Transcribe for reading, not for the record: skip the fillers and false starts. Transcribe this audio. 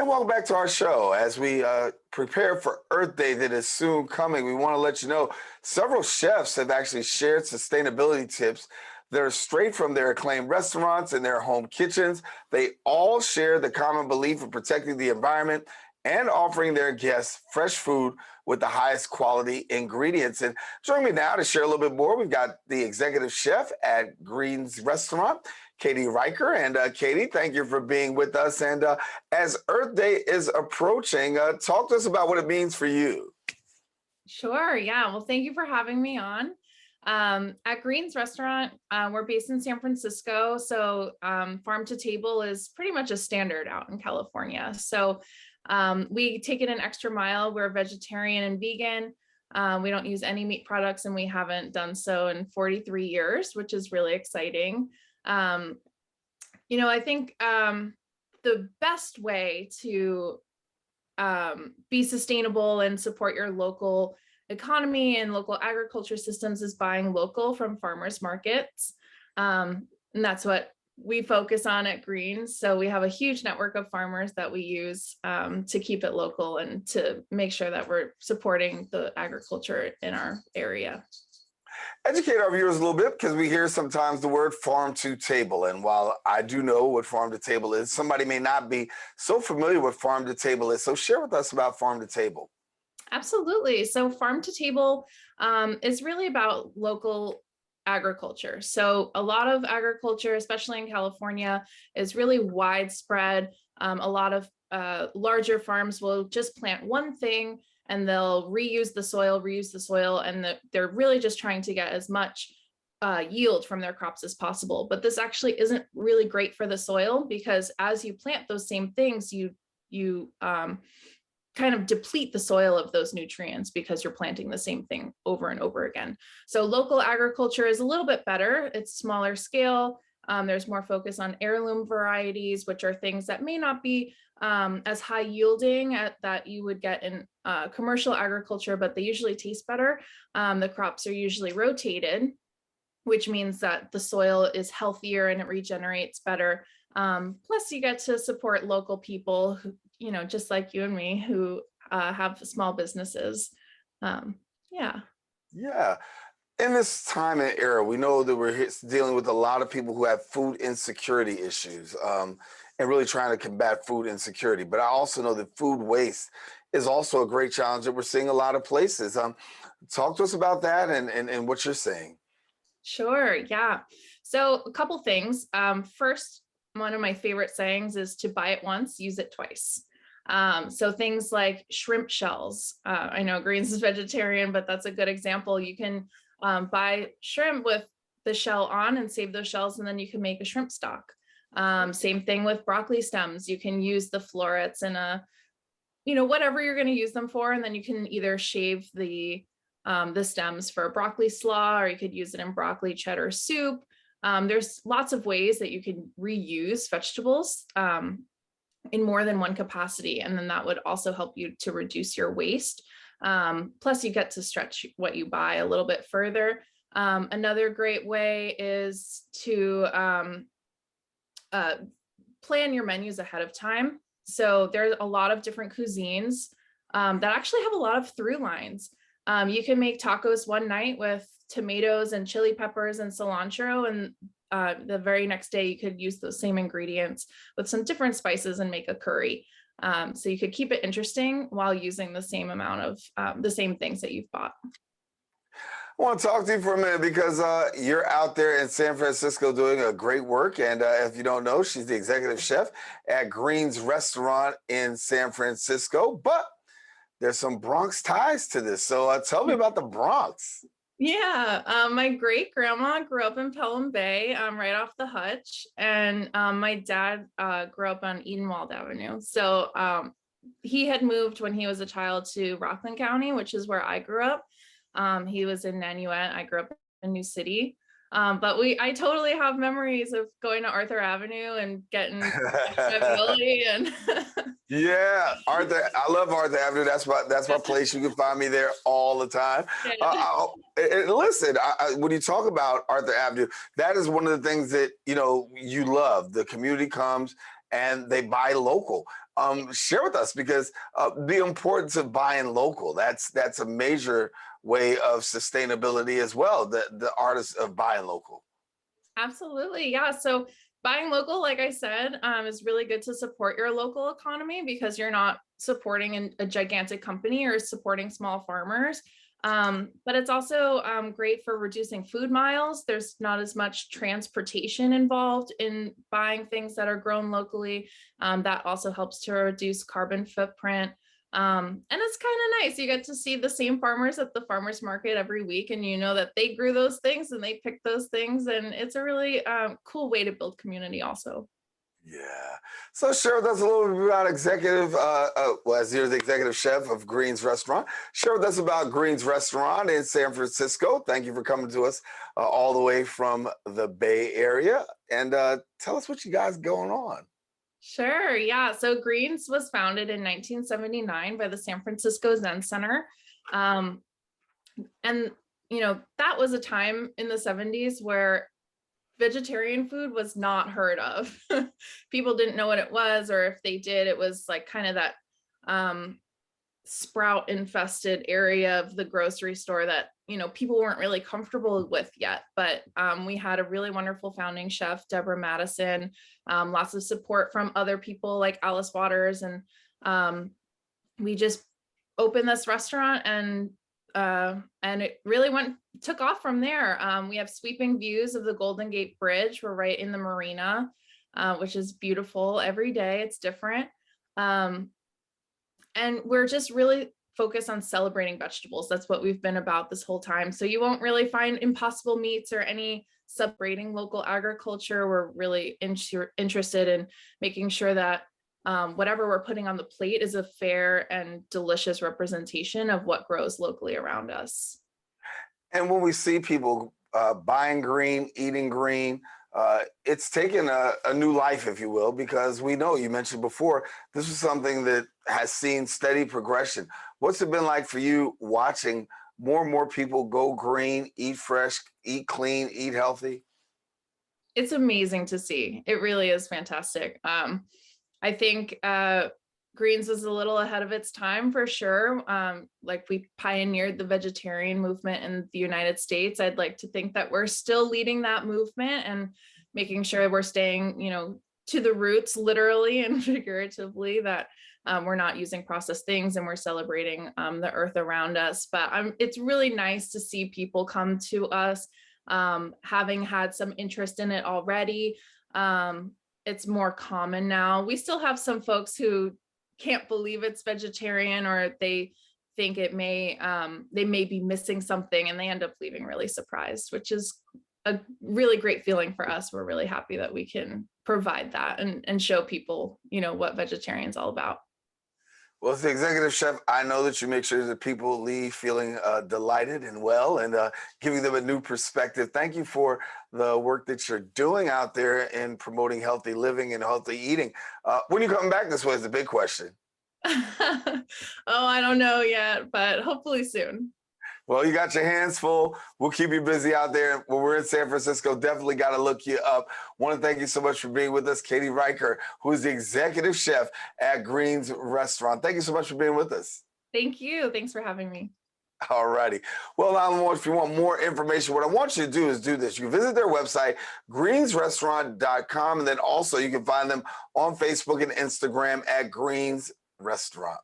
And welcome back to our show. As we prepare for Earth Day that is soon coming, we want to let you know several chefs have actually shared sustainability tips that are straight from their acclaimed restaurants and their home kitchens. They all share the common belief of protecting the environment and offering their guests fresh food with the highest quality ingredients. And joining me now to share a little bit more, we've got the executive chef at Green's Restaurant, Katie Reicher. And Katie, thank you for being with us. And as Earth Day is approaching, talk to us about what it means for you. Sure. Yeah. Well, thank you for having me on. At Green's Restaurant, we're based in San Francisco. So farm to table is pretty much a standard out in California. So we take it an extra mile. We're vegetarian and vegan. We don't use any meat products, and we haven't done so in 43 years, which is really exciting. I think the best way to be sustainable and support your local economy and local agriculture systems is buying local from farmers markets. And that's what we focus on at Greens. So we have a huge network of farmers that we use to keep it local and to make sure that we're supporting the agriculture in our area. Educate our viewers a little bit, because we hear sometimes the word farm to table. And while I do know what farm to table is, somebody may not be so familiar with farm to table is. So share with us about farm to table. Absolutely. So farm to table is really about local agriculture. So a lot of agriculture, especially in California, is really widespread. A lot of larger farms will just plant one thing and they'll reuse the soil, and they're really just trying to get as much yield from their crops as possible. But this actually isn't really great for the soil, because as you plant those same things, you kind of deplete the soil of those nutrients because you're planting the same thing over and over again. So local agriculture is a little bit better. It's smaller scale. There's more focus on heirloom varieties, which are things that may not be as high yielding that you would get in commercial agriculture, but they usually taste better. The crops are usually rotated, which means that the soil is healthier and it regenerates better. Plus you get to support local people who, just like you and me, who have small businesses. Yeah. In this time and era, we know that we're dealing with a lot of people who have food insecurity issues and really trying to combat food insecurity. But I also know that food waste is also a great challenge that we're seeing a lot of places. Talk to us about that and what you're saying. Sure. Yeah. So a couple things. First, one of my favorite sayings is to buy it once, use it twice. So things like shrimp shells. I know Greens is vegetarian, but that's a good example. You can buy shrimp with the shell on and save those shells, and then you can make a shrimp stock. Same thing with broccoli stems. You can use the florets in whatever you're going to use them for, and then you can either shave the stems for a broccoli slaw, or you could use it in broccoli cheddar soup. There's lots of ways that you can reuse vegetables in more than one capacity, and then that would also help you to reduce your waste. Plus you get to stretch what you buy a little bit further. Another great way is to plan your menus ahead of time. So there's a lot of different cuisines that actually have a lot of through lines. You can make tacos one night with tomatoes and chili peppers and cilantro, and the very next day you could use those same ingredients with some different spices and make a curry. So you could keep it interesting while using the same amount of the same things that you've bought. I want to talk to you for a minute, because you're out there in San Francisco doing a great work. And if you don't know, she's the executive chef at Green's Restaurant in San Francisco. But there's some Bronx ties to this. So tell me about the Bronx. Yeah, my great grandma grew up in Pelham Bay, right off the Hutch, and my dad grew up on Edenwald Avenue. So he had moved when he was a child to Rockland County, which is where I grew up. He was in Nanuet. I grew up in New City. But I totally have memories of going to Arthur Avenue and getting ravioli and Yeah, Arthur. I love Arthur Avenue. That's my place. You can find me there all the time. And listen, when you talk about Arthur Avenue, that is one of the things that you love. The community comes and they buy local. Share with us because the importance of buying local. That's a major way of sustainability as well. The artist of buying local. Absolutely. Yeah. So buying local, like I said, is really good to support your local economy because you're not supporting a gigantic company or supporting small farmers. But it's also great for reducing food miles. There's not as much transportation involved in buying things that are grown locally. That also helps to reduce carbon footprint. And it's kind of nice. You get to see the same farmers at the farmers market every week, and you know that they grew those things and they picked those things. And it's a really cool way to build community, also. Yeah. So share with us a little bit about well, as you're the executive chef of Green's Restaurant. Share with us about Green's Restaurant in San Francisco. Thank you for coming to us all the way from the Bay Area. And tell us what you guys going on. Sure. Yeah. So Greens was founded in 1979 by the San Francisco Zen Center. Um, and, that was a time in the 70s where vegetarian food was not heard of. People didn't know what it was, or if they did, it was like kind of that sprout infested area of the grocery store that people weren't really comfortable with yet. But we had a really wonderful founding chef, Deborah Madison, lots of support from other people like Alice Waters, and we just opened this restaurant, and it really took off from there. We have sweeping views of the Golden Gate Bridge. We're right in the marina, which is beautiful every day. It's different. And we're just really focused on celebrating vegetables. That's what we've been about this whole time. So you won't really find impossible meats or any celebrating local agriculture. We're really interested in making sure that whatever we're putting on the plate is a fair and delicious representation of what grows locally around us. And when we see people buying green, eating green, it's taken a new life, if you will, because we know you mentioned before, this is something that has seen steady progression. What's it been like for you watching more and more people go green, eat fresh, eat clean, eat healthy? It's amazing to see. It really is fantastic. I think Greens was a little ahead of its time for sure. Like we pioneered the vegetarian movement in the United States. I'd like to think that we're still leading that movement and making sure we're staying, to the roots, literally and figuratively, that we're not using processed things and we're celebrating the earth around us. But it's really nice to see people come to us having had some interest in it already. It's more common now. We still have some folks who can't believe it's vegetarian, or they think they may be missing something, and they end up leaving really surprised, which is a really great feeling for us. We're really happy that we can provide that and show people, what vegetarian's all about. Well, as the executive chef, I know that you make sure that people leave feeling delighted and well, and giving them a new perspective. Thank you for the work that you're doing out there in promoting healthy living and healthy eating. When you coming back this way is the big question. Oh, I don't know yet, but hopefully soon. Well, you got your hands full. We'll keep you busy out there. When we're in San Francisco, definitely got to look you up. Want to thank you so much for being with us, Katie Reicher, who is the executive chef at Green's Restaurant. Thank you so much for being with us. Thank you. Thanks for having me. All righty. Well, now, if you want more information, what I want you to do is do this. You visit their website, greensrestaurant.com, and then also you can find them on Facebook and Instagram at Green's Restaurant.